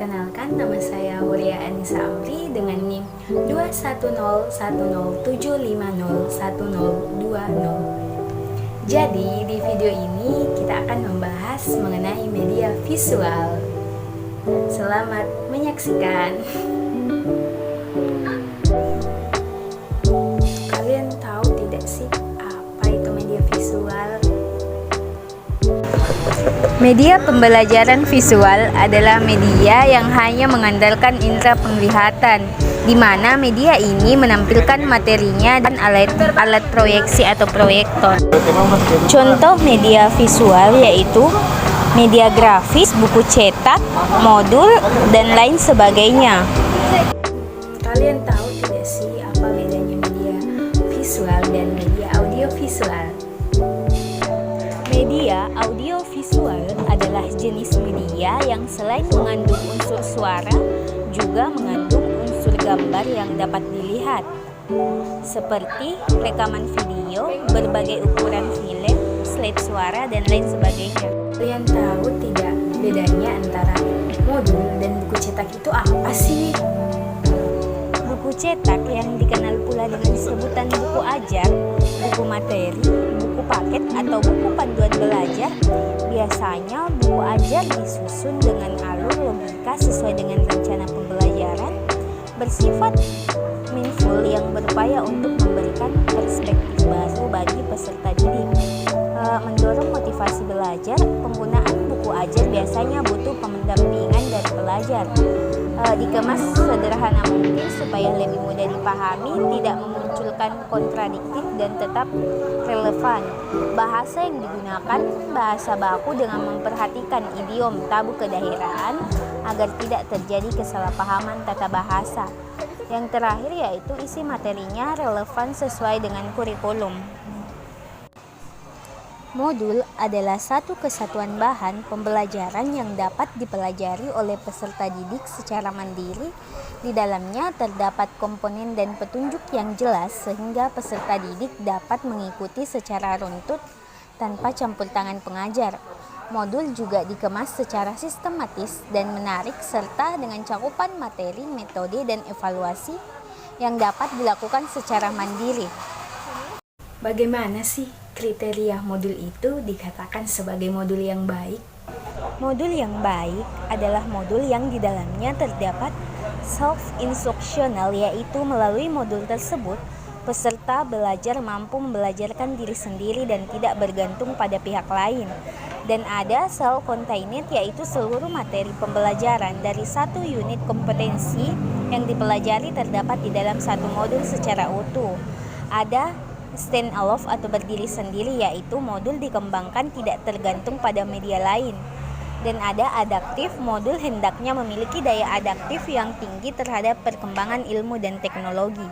Perkenalkan, nama saya Huria Anissa Amri dengan NIM 21010501020. Jadi di video ini kita akan membahas mengenai media visual. Selamat menyaksikan. Kalian tahu tidak sih apa itu media visual? Media pembelajaran visual adalah media yang hanya mengandalkan indera penglihatan, di mana media ini menampilkan materinya dan alat proyeksi atau proyektor. Contoh media visual yaitu media grafis, buku cetak, modul, dan lain sebagainya. Kalian tahu tidak sih apa bedanya media visual dan media audiovisual? Media audiovisual adalah jenis media yang selain mengandung unsur suara, juga mengandung unsur gambar yang dapat dilihat, seperti rekaman video, berbagai ukuran film, slide suara, dan lain sebagainya. Kalian tahu tidak bedanya antara modul dan buku cetak itu apa sih? Buku cetak yang dikenal pula dengan sebutan buku ajar, buku materi, buku paket atau buku panduan belajar. Biasanya buku ajar disusun dengan alur logika sesuai dengan rencana pembelajaran, bersifat mindful yang berupaya untuk memberikan perspektif baru bagi peserta didik. Mendorong motivasi belajar, penggunaan buku ajar biasanya butuh pendampingan dari pelajar. Dikemas sederhana mungkin supaya lebih mudah dipahami, tidak memunculkan kontradiktif dan tetap relevan. Bahasa yang digunakan bahasa baku dengan memperhatikan idiom tabu kedaerahan agar tidak terjadi kesalahpahaman tata bahasa. Yang terakhir yaitu isi materinya relevan sesuai dengan kurikulum. Modul adalah satu kesatuan bahan pembelajaran yang dapat dipelajari oleh peserta didik secara mandiri. Di dalamnya terdapat komponen dan petunjuk yang jelas sehingga peserta didik dapat mengikuti secara runtut tanpa campur tangan pengajar. Modul juga dikemas secara sistematis dan menarik serta dengan cakupan materi, metode, dan evaluasi yang dapat dilakukan secara mandiri. Bagaimana sih kriteria modul itu dikatakan sebagai modul yang baik? Modul yang baik adalah modul yang di dalamnya terdapat self-instructional, yaitu melalui modul tersebut peserta belajar mampu membelajarkan diri sendiri dan tidak bergantung pada pihak lain. Dan ada self-contained, yaitu seluruh materi pembelajaran dari satu unit kompetensi yang dipelajari terdapat di dalam satu modul secara utuh. Ada stand alone atau berdiri sendiri, yaitu modul dikembangkan tidak tergantung pada media lain. Dan ada adaptif, modul hendaknya memiliki daya adaptif yang tinggi terhadap perkembangan ilmu dan teknologi.